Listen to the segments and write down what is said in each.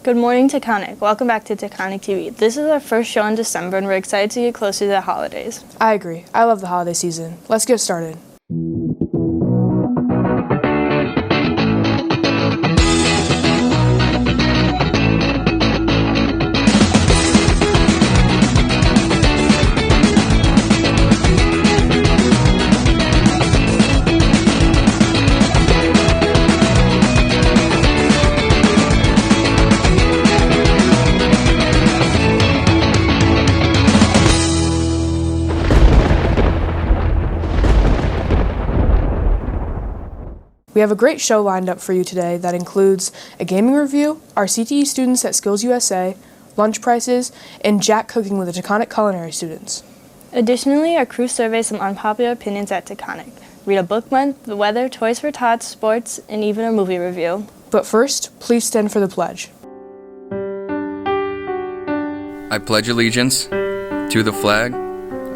Good morning, Taconic. Welcome back to Taconic TV. This is our first show in December, and we're excited to get closer to the holidays. I agree. I love the holiday season. Let's get started. We have a great show lined up for you today that includes a gaming review, our CTE students at SkillsUSA, lunch prices, and Jack cooking with the Taconic Culinary students. Additionally, our crew surveys some unpopular opinions at Taconic. Read a book month, the weather, toys for tots, sports, and even a movie review. But first, please stand for the pledge. I pledge allegiance to the flag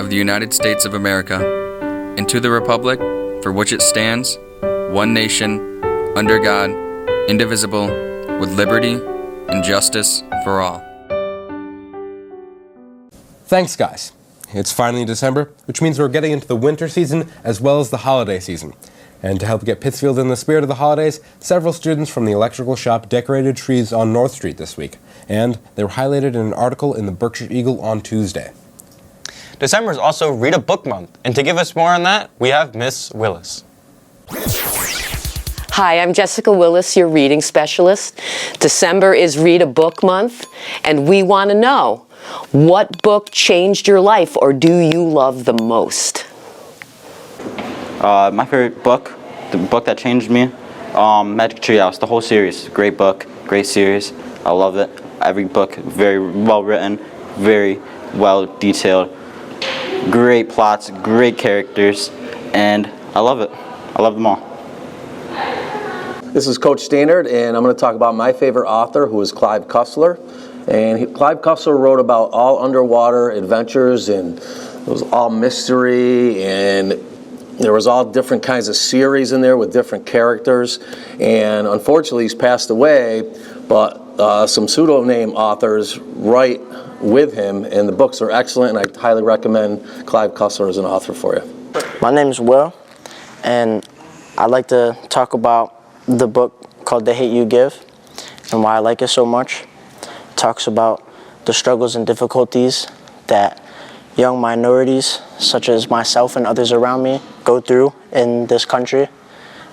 of the United States of America and to the republic for which it stands, one nation, under God, indivisible, with liberty and justice for all. Thanks, guys. It's finally December, which means we're getting into the winter season as well as the holiday season. And to help get Pittsfield in the spirit of the holidays, several students from the electrical shop decorated trees on North Street this week, and they were highlighted in an article in the Berkshire Eagle on Tuesday. December is also Read a Book Month, and to give us more on that, we have Miss Willis. Hi, I'm Jessica Willis, your reading specialist. December is Read a Book Month, and we want to know, what book changed your life or do you love the most? My favorite book, the book that changed me, Magic Treehouse, the whole series. Great book, great series. I love it. Every book, very well written, very well detailed. Great plots, great characters, and I love it. I love them all. This is Coach Standard, and I'm going to talk about my favorite author, who is Clive Cussler. And Clive Cussler wrote about all underwater adventures, and it was all mystery, and there was all different kinds of series in there with different characters. And unfortunately, he's passed away, but some pseudonym authors write with him, and the books are excellent, and I highly recommend Clive Cussler as an author for you. My name is Will, and I'd like to talk about the book called The Hate You Give and why I like it so much. It talks about the struggles and difficulties that young minorities, such as myself and others around me, go through in this country,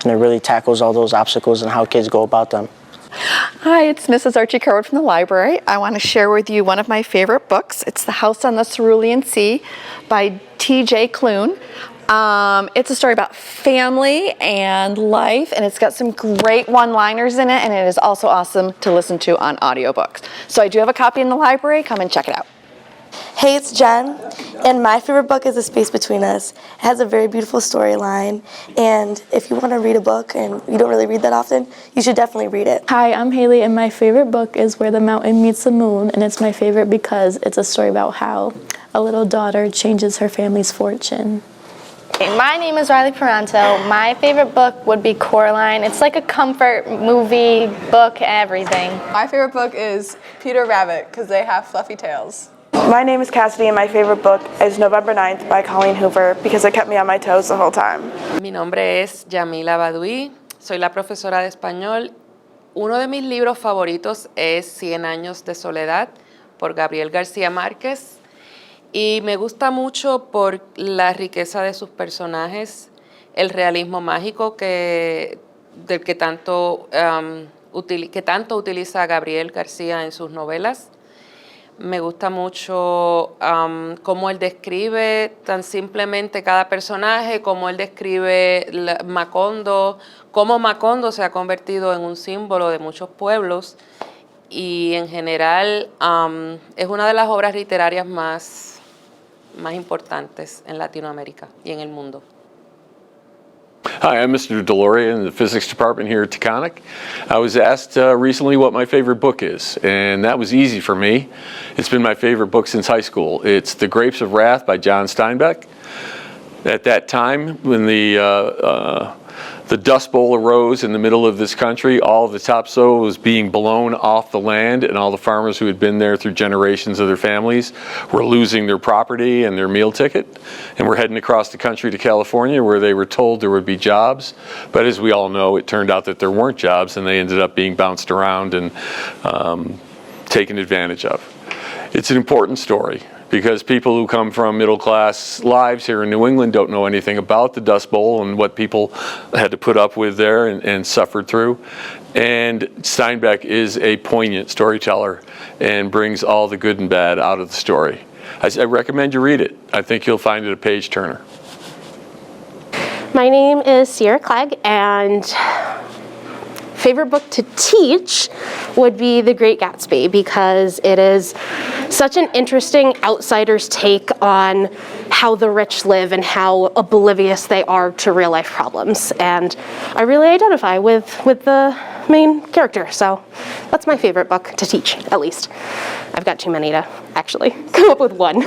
and it really tackles all those obstacles and how kids go about them. Hi, it's Mrs. Archie Kerwood from the library. I want to share with you one of my favorite books. It's The House on the Cerulean Sea by T.J. Klune. It's a story about family and life, and it's got some great one-liners in it, and it is also awesome to listen to on audiobooks. So I do have a copy in the library. Come and check it out. Hey, it's Jen, and my favorite book is The Space Between Us. It has a very beautiful storyline, and if you want to read a book and you don't really read that often, you should definitely read it. Hi, I'm Haley, and my favorite book is Where the Mountain Meets the Moon, and it's my favorite because it's a story about how a little daughter changes her family's fortune. My name is Riley Peranto. My favorite book would be Coraline. It's like a comfort movie, book, everything. My favorite book is Peter Rabbit because they have fluffy tails. My name is Cassidy, and my favorite book is November 9th by Colleen Hoover because it kept me on my toes the whole time. Mi nombre es Yamila Baduí, soy la profesora de español. Uno de mis libros favoritos es 100 años de soledad por Gabriel García Márquez. Y me gusta mucho por la riqueza de sus personajes, el realismo mágico que tanto utiliza Gabriel García en sus novelas. Me gusta mucho cómo él describe tan simplemente cada personaje, cómo él describe Macondo, cómo Macondo se ha convertido en un símbolo de muchos pueblos y en general es una de las obras literarias más importantes en Latinoamérica y en el mundo. Hi, I'm Mr. Deloria in the physics department here at Taconic. I was asked recently what my favorite book is, and that was easy for me. It's been my favorite book since high school. It's The Grapes of Wrath by John Steinbeck. At that time, when the Dust Bowl arose in the middle of this country, all of the topsoil was being blown off the land, and all the farmers who had been there through generations of their families were losing their property and their meal ticket, and were heading across the country to California, where they were told there would be jobs. But as we all know, it turned out that there weren't jobs, and they ended up being bounced around and taken advantage of. It's an important story, because people who come from middle-class lives here in New England don't know anything about the Dust Bowl and what people had to put up with there and suffered through. And Steinbeck is a poignant storyteller and brings all the good and bad out of the story. I recommend you read it. I think you'll find it a page-turner. My name is Sierra Clegg, and favorite book to teach would be The Great Gatsby, because it is such an interesting outsider's take on how the rich live and how oblivious they are to real life problems. And I really identify with the main character, so that's my favorite book to teach, at least. I've got too many to actually come up with one.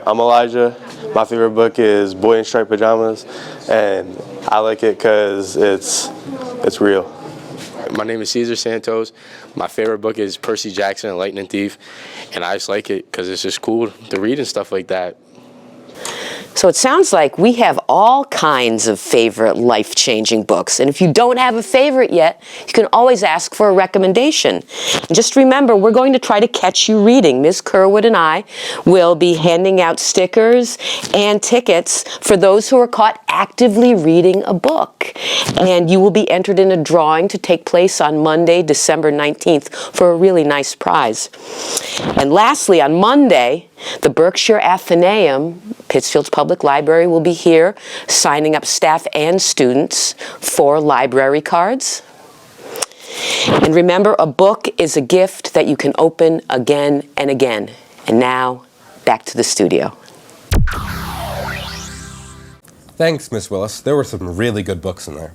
I'm Elijah. My favorite book is Boy in Striped Pajamas, and I like it because it's real. My name is Cesar Santos. My favorite book is Percy Jackson and Lightning Thief, and I just like it because it's just cool to read and stuff like that. So it sounds like we have all kinds of favorite life-changing books. And if you don't have a favorite yet, you can always ask for a recommendation. And just remember, we're going to try to catch you reading. Ms. Kerwood and I will be handing out stickers and tickets for those who are caught actively reading a book. And you will be entered in a drawing to take place on Monday, December 19th for a really nice prize. And lastly, on Monday, the Berkshire Athenaeum, Pittsfield's Public Library, will be here signing up staff and students for library cards. And remember, a book is a gift that you can open again and again. And now, back to the studio. Thanks, Miss Willis. There were some really good books in there.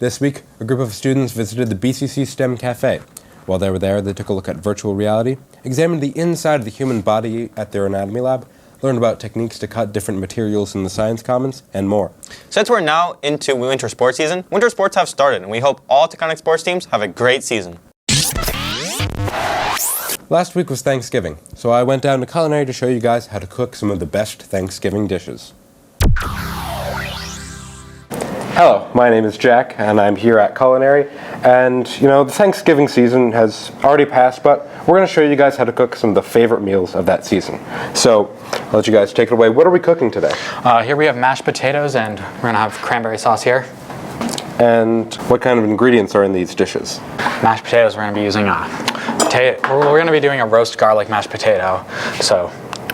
This week, a group of students visited the BCC STEM Cafe. While they were there, they took a look at virtual reality, examined the inside of the human body at their anatomy lab, learned about techniques to cut different materials in the Science Commons, and more. Since we're now into winter sports season, winter sports have started, and we hope all Taconic sports teams have a great season. Last week was Thanksgiving, so I went down to Culinary to show you guys how to cook some of the best Thanksgiving dishes. Hello, my name is Jack, and I'm here at Culinary. And, you know, the Thanksgiving season has already passed, but we're going to show you guys how to cook some of the favorite meals of that season. So, I'll let you guys take it away. What are we cooking today? Here we have mashed potatoes, and we're going to have cranberry sauce here. And what kind of ingredients are in these dishes? Mashed potatoes, we're going to be using we're going to be doing a roast garlic mashed potato. So,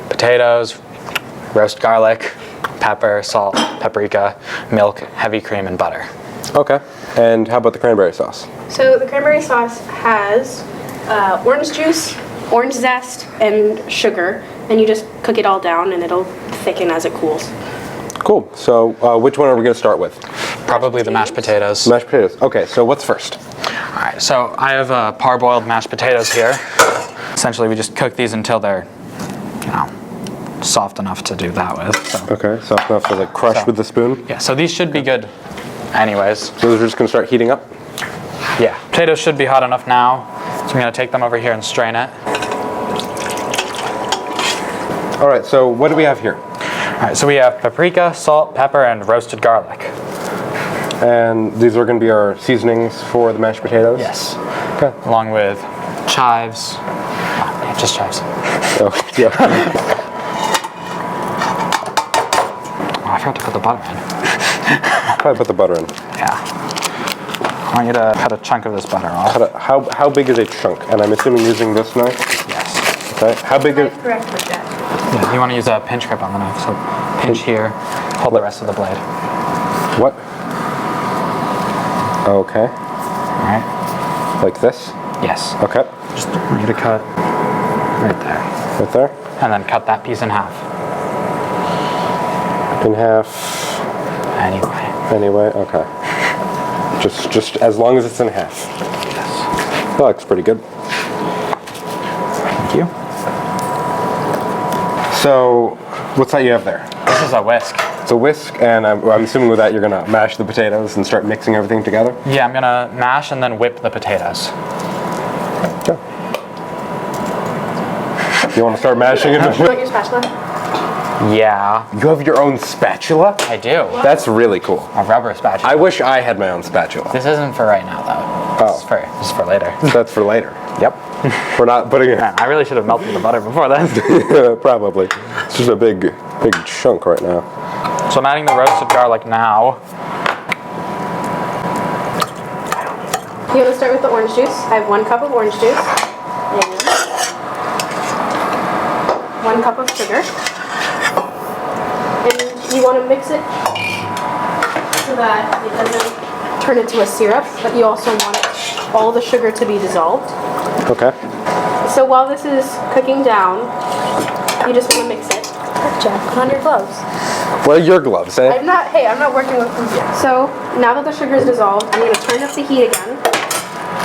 potatoes, roast garlic, pepper, salt, paprika, milk, heavy cream, and butter. Okay. And how about the cranberry sauce? So the cranberry sauce has orange juice, orange zest, and sugar. And you just cook it all down, and it'll thicken as it cools. Cool. So which one are we going to start with? Probably the mashed potatoes. Mashed potatoes. Okay, so what's first? All right, so I have parboiled mashed potatoes here. Essentially, we just cook these until they're, soft enough to do that with. So. Okay, soft enough to like crush with the spoon? Yeah, so these should be good anyways. So those are just going to start heating up? Yeah, potatoes should be hot enough now. So I'm going to take them over here and strain it. All right, so what do we have here? All right, so we have paprika, salt, pepper, and roasted garlic. And these are going to be our seasonings for the mashed potatoes? Yes. Okay. Along with chives. Yeah, just chives. Oh, yeah. Oh, I forgot to put the butter in. Probably put the butter in. Yeah. I want you to cut a chunk of this butter off. How big is a chunk? And I'm assuming using this knife? Yes. Okay. How big is... Yeah, you want to use a pinch grip on the knife. So pinch here, hold the rest of the blade. What? Okay. All right. Like this? Yes. Okay. Just want you to cut right there. Right there? And then cut that piece in half. In half. Anyway, okay. Just as long as it's in half. Yes. That looks pretty good. Thank you. So, what's that you have there? This is a whisk. So whisk, and I'm assuming with that you're gonna mash the potatoes and start mixing everything together? Yeah, I'm gonna mash and then whip the potatoes. Okay. You want to start mashing it? You want your spatula? Yeah. You have your own spatula? I do. That's really cool. A rubber spatula. I wish I had my own spatula. This isn't for right now, though. Oh. This is for later. That's for later. Yep. We're not putting it. Man, I really should have melted the butter before then. Probably. It's just a big chunk right now. So I'm adding the roasted garlic now. You want to start with the orange juice? I have 1 cup of orange juice and 1 cup of sugar. And you want to mix it so that it doesn't turn into a syrup, but you also want all the sugar to be dissolved. Okay. So while this is cooking down, you just want to mix it. Jack, put on your gloves. What are your gloves, eh? I'm not working with food yet. So now that the sugar is dissolved, I'm going to turn up the heat again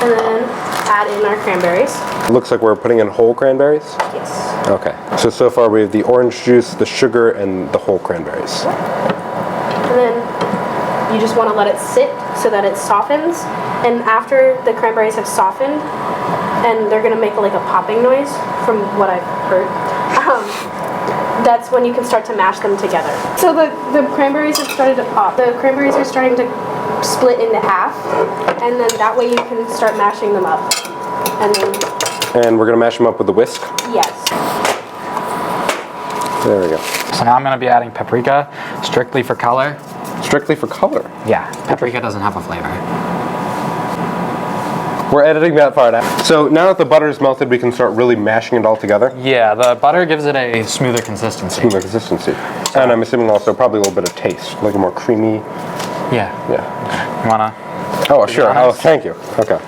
and then add in our cranberries. It looks like we're putting in whole cranberries? Yes. Okay. So far we have the orange juice, the sugar, and the whole cranberries. And then you just want to let it sit so that it softens. And after the cranberries have softened, and they're going to make like a popping noise from what I've heard, that's when you can start to mash them together. So the cranberries have started to pop. The cranberries are starting to split into half, and then that way you can start mashing them up. And we're going to mash them up with a whisk? Yes. There we go. So now I'm going to be adding paprika, strictly for color. Strictly for color? Yeah, paprika doesn't have a flavor. We're editing that part out. So now that the butter is melted, we can start really mashing it all together? Yeah, the butter gives it a smoother consistency. Smoother consistency. And I'm assuming also probably a little bit of taste, like a more creamy. Yeah. Yeah. You wanna? Oh, sure. Oh, thank you. Okay.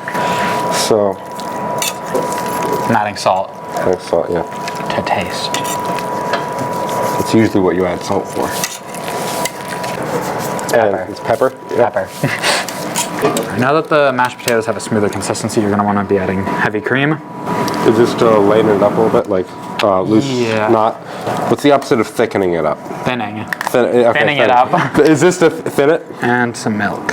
So. I'm adding salt. Adding salt, yeah. To taste. It's usually what you add salt for. Pepper. And it's pepper? Yeah. Pepper. Now that the mashed potatoes have a smoother consistency, you're going to want to be adding heavy cream. Is this to lighten it up a little bit, like loose? Yeah. Not. What's the opposite of thickening it up? Thinning. Okay, Thinning it up. Is this to thin it? And some milk.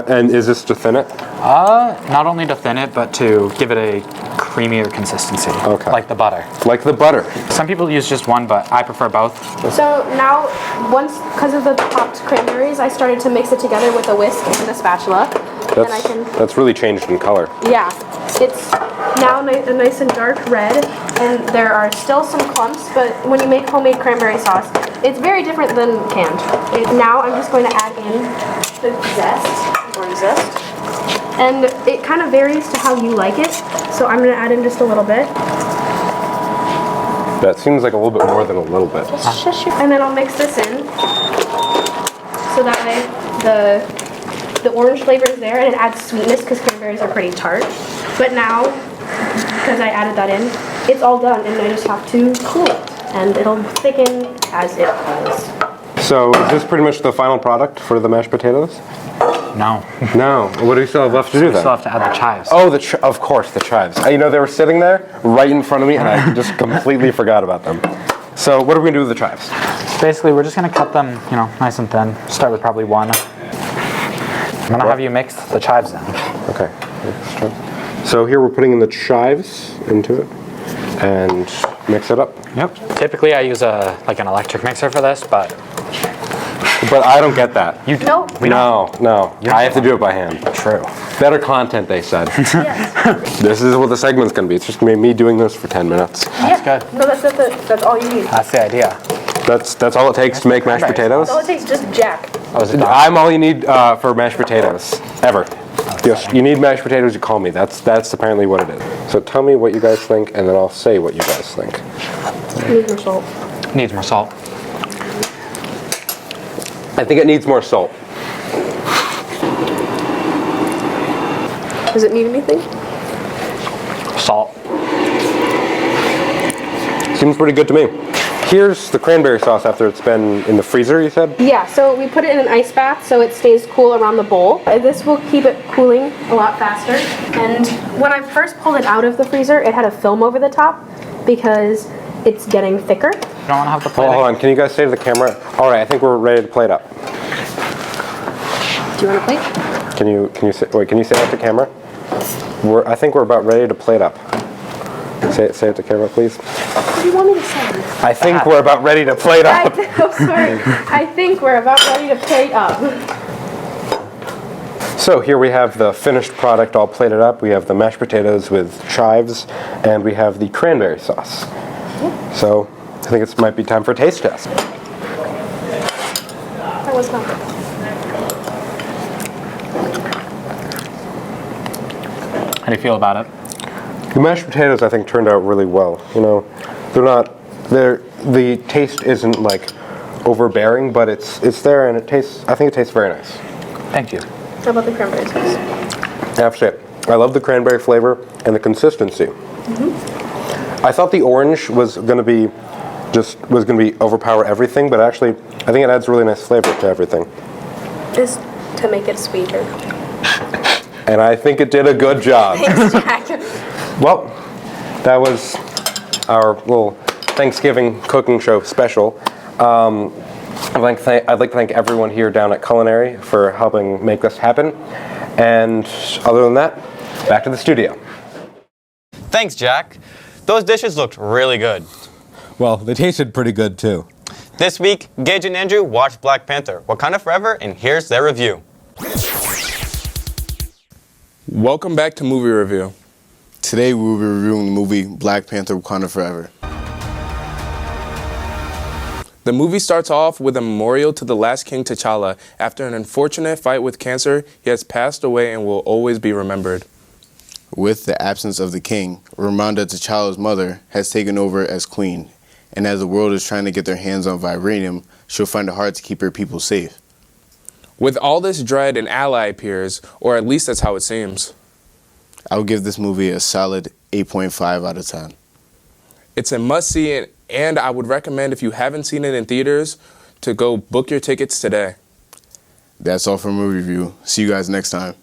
And is this to thin it? Not only to thin it, but to give it a creamier consistency. Okay. Like the butter. Like the butter. Some people use just one, but I prefer both. So now, because of the popped cranberries, I started to mix it together with a whisk and a spatula. That's really changed in color. Yeah, it's now a nice and dark red, and there are still some clumps, but when you make homemade cranberry sauce, it's very different than canned. Now I'm just going to add in the zest, orange zest, and it kind of varies to how you like it, so I'm going to add in just a little bit. That seems like a little bit more than a little bit. And then I'll mix this in, so that way the orange flavor is there, and it adds sweetness because cranberries are pretty tart. But now, because I added that in, it's all done, and I just have to cool it, and it'll thicken as it cools. So is this pretty much the final product for the mashed potatoes? No. No. What do we still have left to do then? We still have to add the chives. Oh, of course, the chives. You know, they were sitting there right in front of me, and I just completely forgot about them. So what are we going to do with the chives? Basically, we're just going to cut them, nice and thin. Start with probably one. I'm going to have you mix the chives in. Okay. So here we're putting in the chives into it and mix it up. Yep. Typically I use like an electric mixer for this, but I don't get that. You no. No. I have to do it by hand. True. Better content, they said. This is what the segment's going to be. It's just going to be me doing this for 10 minutes. That's good. No, that's all you need. That's the idea. That's all it takes to make mashed potatoes? That's all it takes, just Jack. I'm all you need for mashed potatoes, ever. You need mashed potatoes, you call me. That's apparently what it is. So tell me what you guys think, and then I'll say what you guys think. Needs more salt. Needs more salt. I think it needs more salt. Does it need anything? Salt. Seems pretty good to me. Here's the cranberry sauce after it's been in the freezer, you said? Yeah, so we put it in an ice bath so it stays cool around the bowl. This will keep it cooling a lot faster. And when I first pulled it out of the freezer, it had a film over the top because it's getting thicker. You don't want to have the plate. Hold on, can you guys say to the camera? All right, I think we're ready to plate up. Do you want a plate? Can you say that to camera? I think we're about ready to plate up. Say it to camera, please. What do you want me to say? I think we're about ready to plate up. I'm sorry. I think we're about ready to plate up. So here we have the finished product all plated up. We have the mashed potatoes with chives, and we have the cranberry sauce. So I think it might be time for a taste test. That was not good. How do you feel about it? The mashed potatoes, I think, turned out really well. You know, the taste isn't like overbearing, but it's there, and I think it tastes very nice. Thank you. How about the cranberry sauce? I have to say, I love the cranberry flavor and the consistency. I thought the orange was going to overpower everything, but actually, I think it adds really nice flavor to everything. Just to make it sweeter. And I think it did a good job. Thanks, Jack. Well, that was our little Thanksgiving cooking show special. I'd like to thank everyone here down at Culinary for helping make this happen. And other than that, back to the studio. Thanks, Jack. Those dishes looked really good. Well, they tasted pretty good too. This week, Gage and Andrew watched Black Panther: Wakanda Forever, and here's their review. Welcome back to Movie Review. Today we will be reviewing the movie Black Panther: Wakanda Forever. The movie starts off with a memorial to the last king T'Challa. After an unfortunate fight with cancer, he has passed away and will always be remembered. With the absence of the king, Ramonda, T'Challa's mother, has taken over as queen. And as the world is trying to get their hands on vibranium, she'll find it hard to keep her people safe. With all this dread, an ally appears, or at least that's how it seems. I would give this movie a solid 8.5 out of 10. It's a must-see, and I would recommend, if you haven't seen it in theaters, to go book your tickets today. That's all for Movie Review. See you guys next time.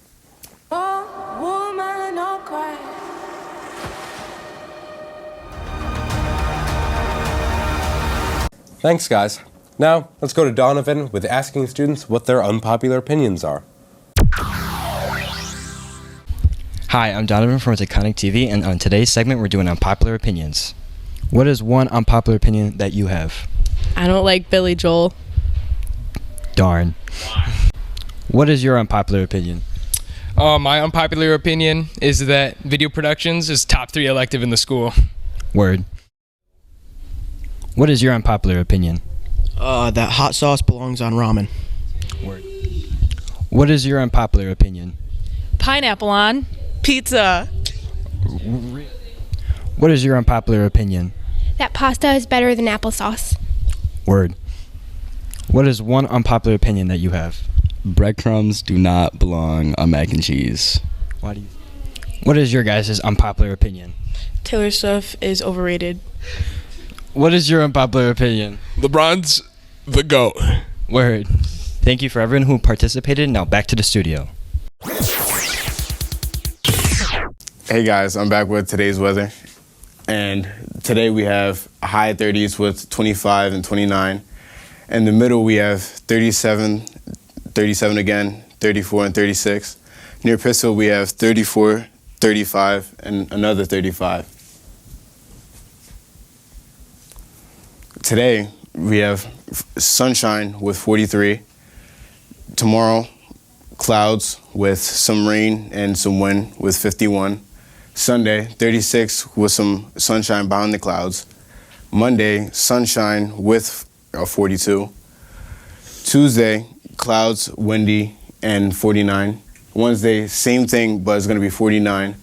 Thanks, guys. Now, let's go to Donovan with asking students what their unpopular opinions are. Hi, I'm Donovan from Taconic TV, and on today's segment, we're doing unpopular opinions. What is one unpopular opinion that you have? I don't like Billy Joel. Darn. What is your unpopular opinion? My unpopular opinion is that video productions is top 3 elective in the school. Word. What is your unpopular opinion? That hot sauce belongs on ramen. Word. What is your unpopular opinion? Pineapple on pizza. What is your unpopular opinion? That pasta is better than applesauce. Word. What is one unpopular opinion that you have? Breadcrumbs do not belong on mac and cheese. Why do you? What is your guys' unpopular opinion? Taylor Swift is overrated. What is your unpopular opinion? LeBron's the GOAT. Word. Thank you for everyone who participated. Now back to the studio. Hey guys, I'm back with today's weather. And today we have a high 30s with 25 and 29. In the middle we have 37 again, 34 and 36. Near Pittsfield we have 34, 35, and another 35. Today we have sunshine with 43. Tomorrow, clouds with some rain and some wind with 51. Sunday, 36 with some sunshine behind the clouds. Monday, sunshine with 42. Tuesday, clouds, windy, and 49. Wednesday, same thing, but it's going to be 49.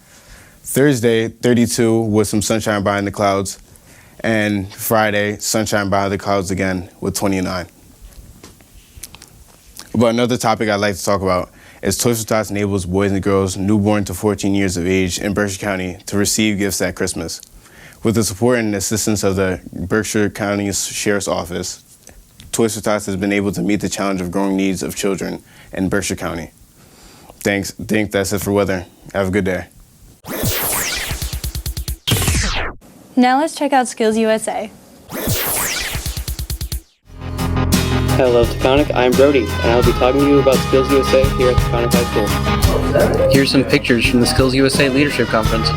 Thursday, 32 with some sunshine behind the clouds. And Friday, sunshine behind the clouds again with 29. But another topic I'd like to talk about is Toys for Tots enables boys and girls newborn to 14 years of age in Berkshire County to receive gifts at Christmas. With the support and assistance of the Berkshire County Sheriff's Office, Toys for Tots has been able to meet the challenge of growing needs of children in Berkshire County. Thanks. I think that's it for weather. Have a good day. Now let's check out SkillsUSA. Hello Taconic, I'm Brody, and I'll be talking to you about SkillsUSA here at Taconic High School. Here's some pictures from the SkillsUSA Leadership Conference.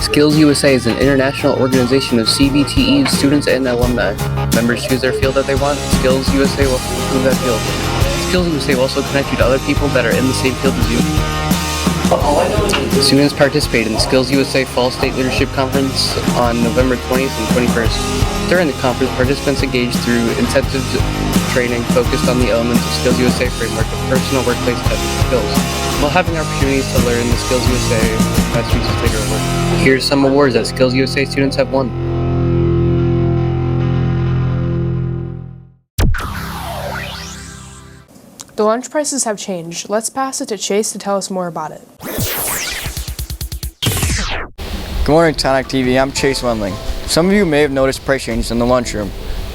SkillsUSA is an international organization of CBTE students and alumni. Members choose their field that they want. SkillsUSA will improve that field. SkillsUSA will also connect you to other people that are in the same field as you. Students participate in the SkillsUSA Fall State Leadership Conference on November 20th and 21st. During the conference, participants engage through intensive training focused on the elements of SkillsUSA framework of personal workplace skills, while having opportunities to learn the SkillsUSA best uses bigger work. Here's some awards that SkillsUSA students have won. The lunch prices have changed. Let's pass it to Chase to tell us more about it. Good morning, Taconic TV. I'm Chase Wendling. Some of you may have noticed price changes in the lunchroom.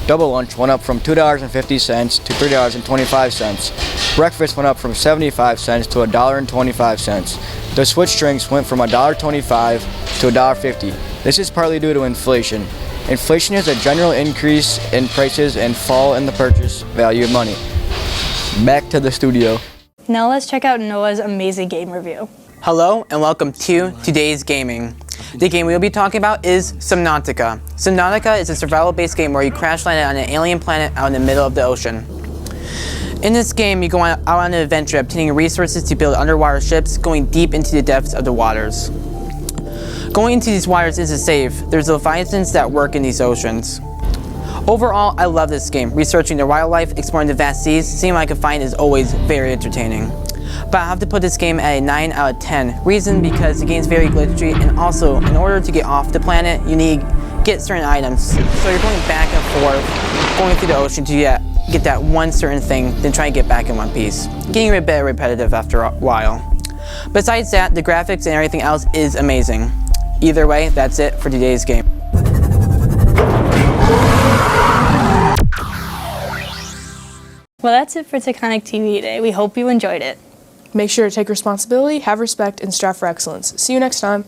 Double lunch went up from $2.50 to $3.25. Breakfast went up from 75 cents to $1.25. The switch drinks went from $1.25 to $1.50. This is partly due to inflation. Inflation is a general increase in prices and fall in the purchase value of money. Back to the studio. Now let's check out Noah's amazing game review. Hello and welcome to today's gaming. The game we will be talking about is Subnautica. Subnautica is a survival-based game where you crash land on an alien planet out in the middle of the ocean. In this game, you go out on an adventure obtaining resources to build underwater ships, going deep into the depths of the waters. Going into these waters isn't safe. There's leviathans that work in these oceans. Overall, I love this game. Researching the wildlife, exploring the vast seas, seeing what I can find is always very entertaining. But I have to put this game at a 9 out of 10. Reason because the game's very glitchy, and also in order to get off the planet, you need to get certain items. So you're going back and forth, going through the ocean to get that one certain thing, then try and get back in one piece. Getting a bit repetitive after a while. Besides that, the graphics and everything else is amazing. Either way, that's it for today's game. Well, that's it for Taconic TV today. We hope you enjoyed it. Make sure to take responsibility, have respect, and strive for excellence. See you next time.